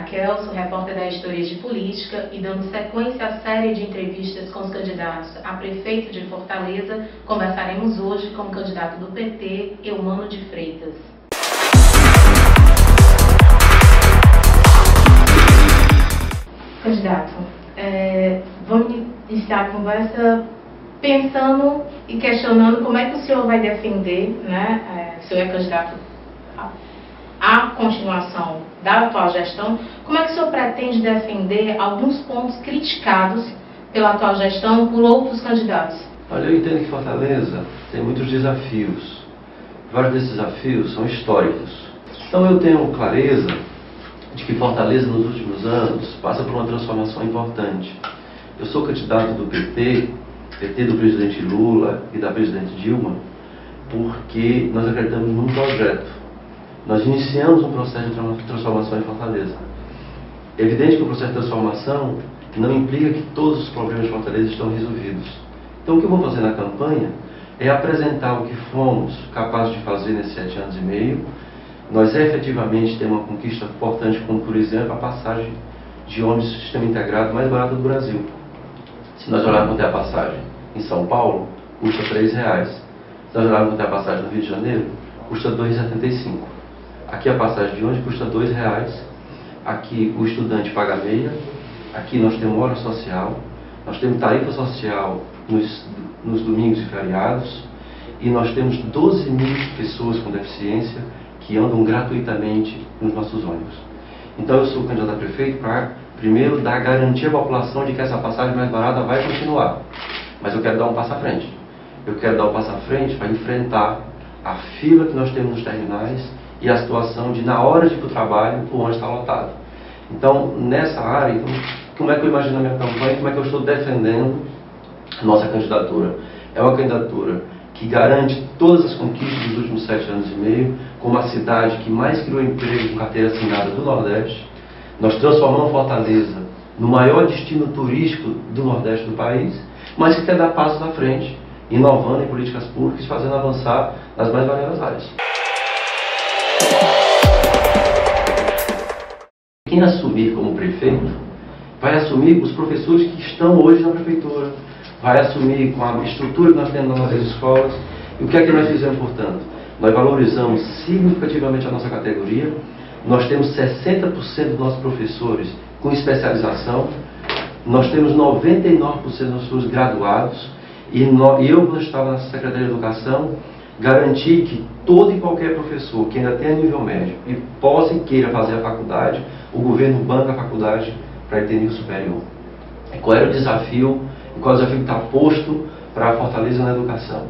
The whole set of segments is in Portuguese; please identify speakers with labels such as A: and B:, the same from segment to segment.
A: Raquel, sou repórter da Editoria de Política e dando sequência à série de entrevistas com os candidatos a prefeito de Fortaleza, conversaremos hoje com o candidato do PT, Eumano de Freitas. Candidato, vamos iniciar a conversa pensando e questionando como é que o senhor vai defender, o senhor é candidato à continuação da atual gestão, como é que o senhor pretende defender alguns pontos criticados pela atual gestão por outros candidatos?
B: Olha, eu entendo que Fortaleza tem muitos desafios. Vários desses desafios são históricos. Então eu tenho clareza de que Fortaleza nos últimos anos passa por uma transformação importante. Eu sou candidato do PT do presidente Lula e da presidente Dilma, porque nós acreditamos num projeto. Nós iniciamos um processo de transformação em Fortaleza. É evidente que o processo de transformação não implica que todos os problemas de Fortaleza estão resolvidos. Então o que eu vou fazer na campanha é apresentar o que fomos capazes de fazer nesses 7 anos e meio. Nós efetivamente temos uma conquista importante, como por exemplo a passagem de ônibus do sistema integrado mais barata do Brasil. Se nós olharmos até a passagem em São Paulo, custa R$3. Se nós olharmos até a passagem no Rio de Janeiro, custa R$2,75. Aqui a passagem de ônibus custa R$2. Aqui o estudante paga meia. Aqui nós temos hora social. Nós temos tarifa social nos domingos e feriados. E nós temos 12 mil pessoas com deficiência que andam gratuitamente nos nossos ônibus. Então eu sou candidato a prefeito para, primeiro, dar garantia à população de que essa passagem mais barata vai continuar. Mas eu quero dar um passo à frente. Eu quero dar um passo à frente para enfrentar a fila que nós temos nos terminais e a situação de, na hora de ir para o trabalho, o ônibus está lotado. Então, nessa área, então, como é que eu imagino a minha campanha, como é que eu estou defendendo a nossa candidatura? É uma candidatura que garante todas as conquistas dos últimos 7 anos e meio, como a cidade que mais criou emprego com carteira assinada do Nordeste. Nós transformamos Fortaleza no maior destino turístico do Nordeste do país, mas que quer dar passos à frente, inovando em políticas públicas e fazendo avançar nas mais variadas áreas. Quem assumir como prefeito, vai assumir os professores que estão hoje na prefeitura, vai assumir com a estrutura que nós temos nas nossas escolas. E o que é que nós fizemos, portanto? Nós valorizamos significativamente a nossa categoria. Nós temos 60% dos nossos professores com especialização. Nós temos 99% dos nossos graduados. E eu, quando estava na Secretaria de Educação, garanti que todo e qualquer professor que ainda tenha nível médio e possa e queira fazer a faculdade, o governo banca a faculdade para ele ter nível superior. E qual era o desafio? E qual é o desafio que está posto para a Fortaleza na educação?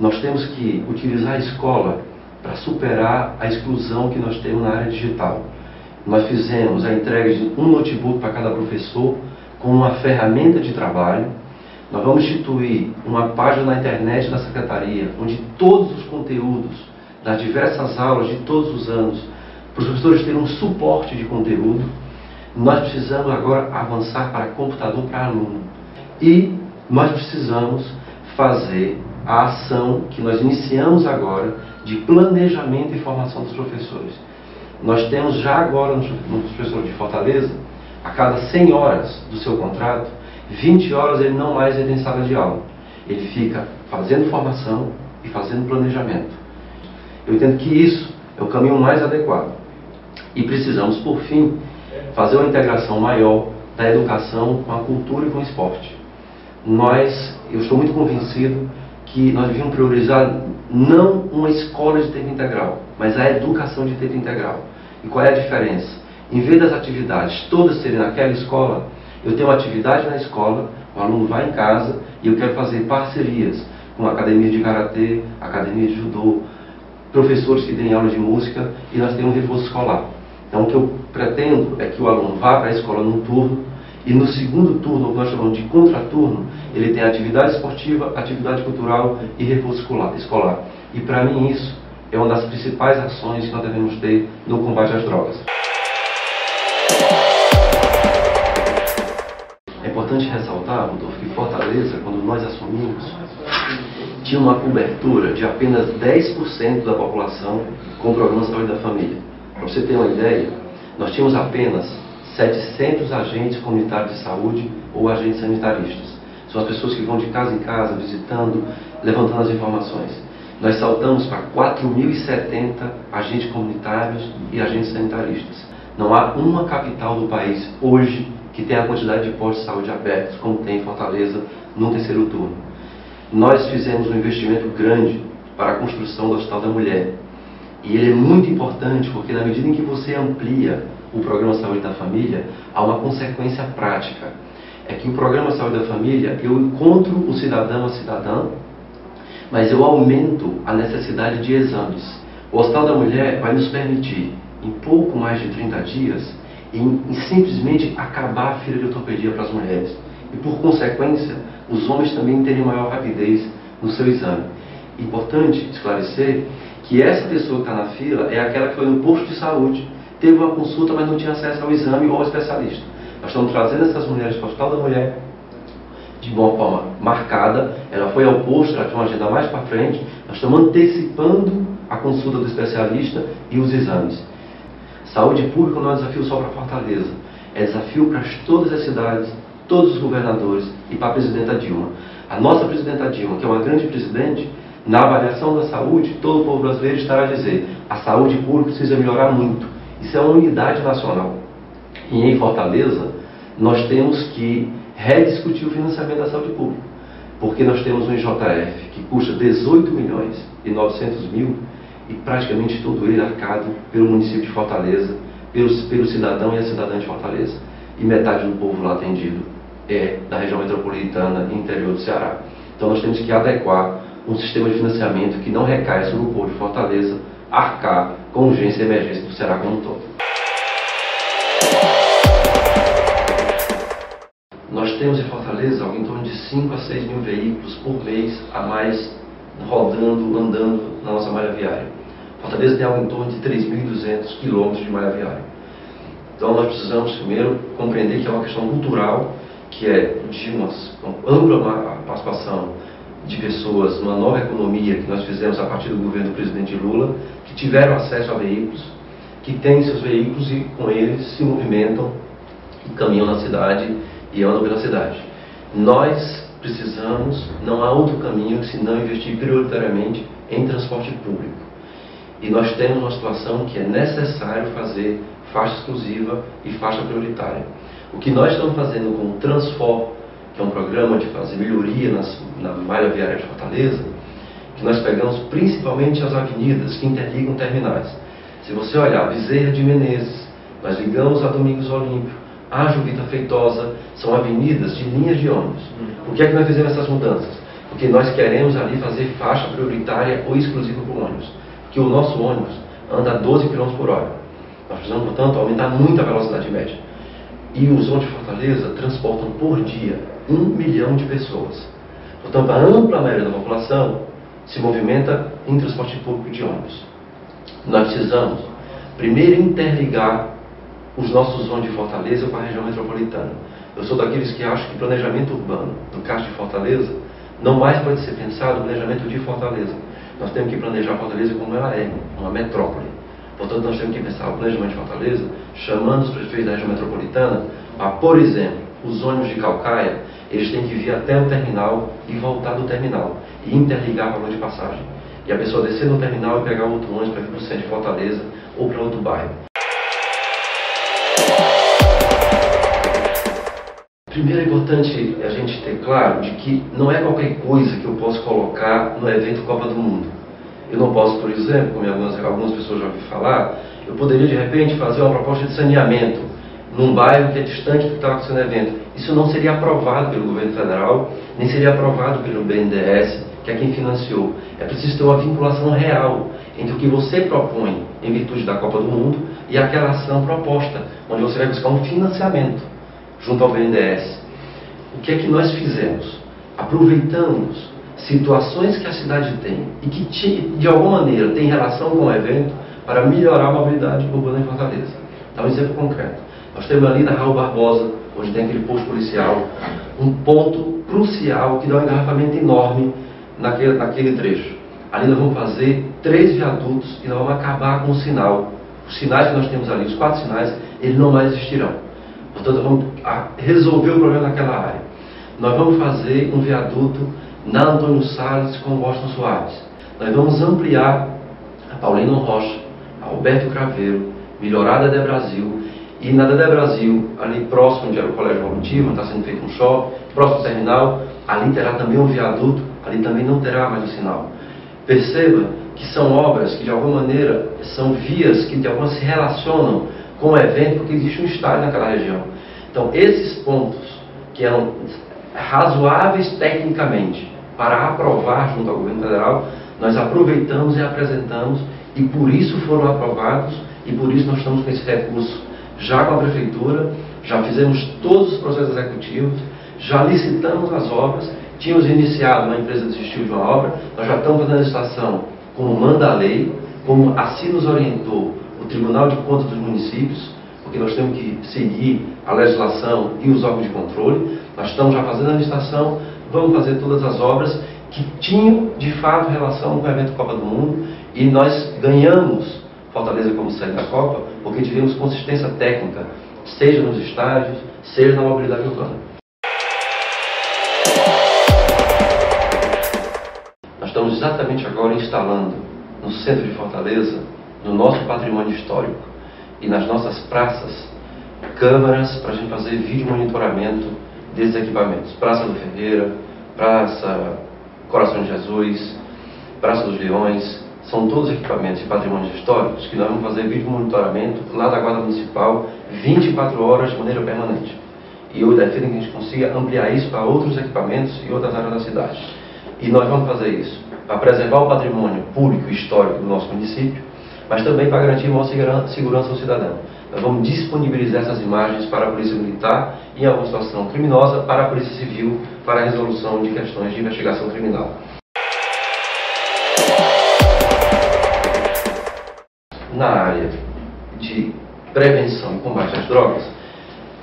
B: Nós temos que utilizar a escola para superar a exclusão que nós temos na área digital. Nós fizemos a entrega de um notebook para cada professor com uma ferramenta de trabalho. Nós vamos instituir uma página na internet da Secretaria, onde todos os conteúdos das diversas aulas de todos os anos, para os professores terem um suporte de conteúdo. Nós precisamos agora avançar para computador para aluno. E nós precisamos fazer a ação que nós iniciamos agora de planejamento e formação dos professores. Nós temos já agora no professor de Fortaleza, a cada 100 horas do seu contrato, 20 horas ele não mais entra em sala de aula. Ele fica fazendo formação e fazendo planejamento. Eu entendo que isso é o caminho mais adequado. E precisamos, por fim, fazer uma integração maior da educação com a cultura e com o esporte. Eu estou muito convencido que nós devíamos priorizar não uma escola de tempo integral, mas a educação de tempo integral. E qual é a diferença? Em vez das atividades todas serem naquela escola, eu tenho uma atividade na escola, o aluno vai em casa e eu quero fazer parcerias com a academia de karatê, academia de judô, professores que deem aula de música e nós temos um reforço escolar. Então o que eu pretendo é que o aluno vá para a escola num turno e no segundo turno, o que nós chamamos de contraturno, ele tem atividade esportiva, atividade cultural e reforço escolar. E para mim isso é uma das principais ações que nós devemos ter no combate às drogas. É importante ressaltar, Rodolfo, que Fortaleza, quando nós assumimos, tinha uma cobertura de apenas 10% da população com o programa Saúde da Família. Para você ter uma ideia, Nós tínhamos apenas 700 agentes comunitários de saúde ou agentes sanitaristas. São as pessoas que vão de casa em casa, visitando, levantando as informações. Nós saltamos para 4.070 agentes comunitários e agentes sanitaristas. Não há uma capital do país hoje que tenha a quantidade de postos de saúde abertos como tem em Fortaleza no terceiro turno. Nós fizemos um investimento grande para a construção do Hospital da Mulher. E ele é muito importante porque na medida em que você amplia o Programa Saúde da Família, há uma consequência prática. É que o Programa Saúde da Família, eu encontro o cidadão, a cidadã, mas eu aumento a necessidade de exames. O Hospital da Mulher vai nos permitir, em pouco mais de 30 dias, em simplesmente acabar a fila de ortopedia para as mulheres. E por consequência, os homens também terem maior rapidez no seu exame. Importante esclarecer que essa pessoa que está na fila é aquela que foi no posto de saúde, teve uma consulta, mas não tinha acesso ao exame ou ao especialista. Nós estamos trazendo essas mulheres para o Hospital da Mulher de uma forma marcada. Ela foi ao posto, ela tinha uma agenda mais para frente. Nós estamos antecipando a consulta do especialista e os exames. Saúde pública não é desafio só para Fortaleza, é desafio para todas as cidades, todos os governadores e para a presidenta Dilma. A nossa presidenta Dilma, que é uma grande presidente, na avaliação da saúde, todo o povo brasileiro estará a dizer: a saúde pública precisa melhorar muito. Isso é uma unidade nacional. E em Fortaleza, nós temos que rediscutir o financiamento da saúde pública, porque nós temos um IJF que custa 18 milhões e 900 mil e praticamente todo ele arcado pelo município de Fortaleza, pelo cidadão e a cidadã de Fortaleza. E metade do povo lá atendido é da região metropolitana e interior do Ceará. Então nós temos que adequar um sistema de financiamento que não recaia sobre o povo de Fortaleza, arcar com urgência e emergência do Ceará como um todo. Nós temos em Fortaleza algo em torno de 5 a 6 mil veículos por mês a mais rodando, andando na nossa malha viária. Fortaleza tem algo em torno de 3.200 quilômetros de malha viária. Então nós precisamos primeiro compreender que é uma questão cultural, que é de uma ampla participação de pessoas numa nova economia que nós fizemos a partir do governo do presidente Lula, que tiveram acesso a veículos, que têm seus veículos e com eles se movimentam e caminham na cidade e andam pela cidade. Nós precisamos, não há outro caminho senão investir prioritariamente em transporte público. E nós temos uma situação que é necessário fazer faixa exclusiva e faixa prioritária. O que nós estamos fazendo com o Transfor, que é um programa de fazer melhoria na malha viária de Fortaleza, que nós pegamos principalmente as avenidas que interligam terminais. Se você olhar Bezerra de Menezes, nós ligamos a Domingos Olímpio, a Juvita Feitosa, são avenidas de linhas de ônibus. Por que é que nós fizemos essas mudanças? Porque nós queremos ali fazer faixa prioritária ou exclusiva para o ônibus. Porque o nosso ônibus anda a 12 km por hora. Nós precisamos, portanto, aumentar muito a velocidade média. E os ônibus de Fortaleza transportam por dia 1 milhão de pessoas. Portanto, a ampla maioria da população se movimenta em transporte público de ônibus. Nós precisamos, primeiro, interligar os nossos ônibus de Fortaleza com a região metropolitana. Eu sou daqueles que acham que planejamento urbano do CAS de Fortaleza não mais pode ser pensado no planejamento de Fortaleza. Nós temos que planejar Fortaleza como ela é, uma metrópole. Portanto, nós temos que pensar o planejamento de Fortaleza chamando os prefeitos da região metropolitana a, por exemplo, os ônibus de Calcaia, eles têm que vir até o terminal e voltar do terminal e interligar a valor de passagem. E a pessoa descer no terminal e pegar outro ônibus para vir para o centro de Fortaleza ou para outro bairro. Primeiro é importante a gente ter claro de que não é qualquer coisa que eu posso colocar no evento Copa do Mundo. Eu não posso, por exemplo, como algumas pessoas já ouviram falar, eu poderia de repente fazer uma proposta de saneamento num bairro que é distante do que está acontecendo no evento. Isso não seria aprovado pelo governo federal, nem seria aprovado pelo BNDES, que é quem financiou. É preciso ter uma vinculação real entre o que você propõe em virtude da Copa do Mundo e aquela ação proposta, onde você vai buscar um financiamento junto ao BNDES. O que é que nós fizemos? Aproveitamos situações que a cidade tem e que de alguma maneira tem relação com o evento para melhorar a mobilidade urbana em Fortaleza. Dá um exemplo concreto. Nós temos ali na Raul Barbosa, onde tem aquele posto policial, um ponto crucial que dá um engarrafamento enorme naquele trecho. Ali nós vamos fazer 3 viadutos e nós vamos acabar com o sinal. Os sinais que nós temos ali, os 4 sinais, eles não mais existirão. Portanto, vamos resolver o problema naquela área. Nós vamos fazer um viaduto na Antônio Salles com o Washington Soares. Nós vamos ampliar a Paulino Rocha, a Alberto Craveiro, melhorar a Dedé Brasil. E na Dedé Brasil, ali próximo onde era o Colégio Voluntivo, está sendo feito um shopping, próximo ao terminal, ali terá também um viaduto, ali também não terá mais o sinal. Perceba que são obras que de alguma maneira são vias que de alguma se relacionam com o evento, porque existe um estádio naquela região. Então esses pontos que eram razoáveis tecnicamente para aprovar junto ao governo federal, nós aproveitamos e apresentamos, e por isso foram aprovados, e por isso nós estamos com esse recurso já com a prefeitura, já fizemos todos os processos executivos, já licitamos as obras, tínhamos iniciado, uma empresa desistiu de uma obra, nós já estamos fazendo a licitação como manda a lei, como assim nos orientou o Tribunal de Contas dos Municípios, porque nós temos que seguir a legislação e os órgãos de controle. Nós estamos já fazendo a licitação, vamos fazer todas as obras que tinham de fato relação com o evento Copa do Mundo, e nós ganhamos Fortaleza como sede da Copa porque tivemos consistência técnica, seja nos estádios, seja na mobilidade urbana. Nós estamos exatamente agora instalando no centro de Fortaleza, no nosso patrimônio histórico e nas nossas praças, câmeras para a gente fazer vídeo monitoramento desses equipamentos. Praça do Ferreira, Praça Coração de Jesus, Praça dos Leões, são todos equipamentos de patrimônios históricos que nós vamos fazer vídeo monitoramento lá da Guarda Municipal 24 horas de maneira permanente. E eu defendo que a gente consiga ampliar isso para outros equipamentos e outras áreas da cidade. E nós vamos fazer isso para preservar o patrimônio público e histórico do nosso município, mas também para garantir maior segurança ao cidadão. Nós vamos disponibilizar essas imagens para a Polícia Militar e, em alguma situação criminosa, para a Polícia Civil, para a resolução de questões de investigação criminal. Na área de prevenção e combate às drogas,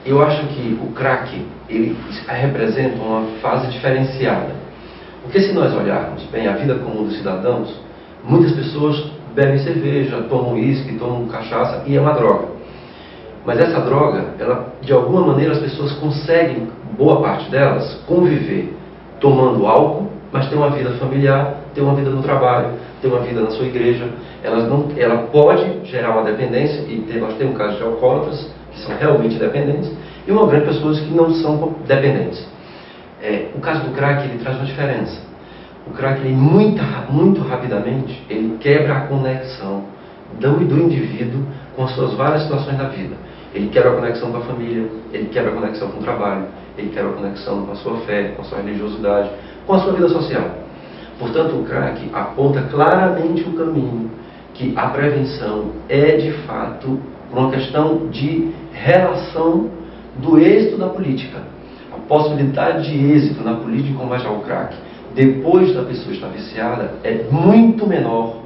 B: eu acho que o crack ele representa uma fase diferenciada. Porque se nós olharmos bem a vida comum dos cidadãos, muitas pessoas bebem cerveja, tomam uísque, tomam cachaça, e é uma droga. Mas essa droga, ela, de alguma maneira as pessoas conseguem, boa parte delas, conviver tomando álcool, mas ter uma vida familiar, ter uma vida no trabalho, ter uma vida na sua igreja. Ela pode gerar uma dependência, e nós temos casos de alcoólatras que são realmente dependentes, e uma grande pessoas que não são dependentes. O caso do crack, ele traz uma diferença. O crack, ele, muito rapidamente, ele quebra a conexão do indivíduo com as suas várias situações da vida. Ele quebra a conexão com a família, ele quebra a conexão com o trabalho, ele quebra a conexão com a sua fé, com a sua religiosidade, com a sua vida social. Portanto, o crack aponta claramente o caminho que a prevenção é, de fato, uma questão de relação do êxito da política. A possibilidade de êxito na política de combate ao crack, depois da pessoa estar viciada, é muito menor,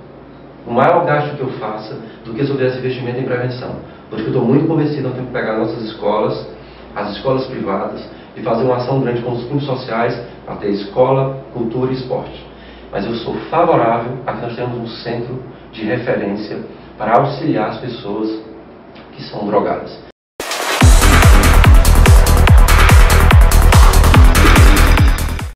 B: o maior gasto que eu faça, do que se eu tivesse investimento em prevenção. Porque eu estou muito convencido, nós temos que pegar nossas escolas, as escolas privadas, e fazer uma ação grande com os clubes sociais para ter escola, cultura e esporte. Mas eu sou favorável a que nós tenhamos um centro de referência para auxiliar as pessoas que são drogadas.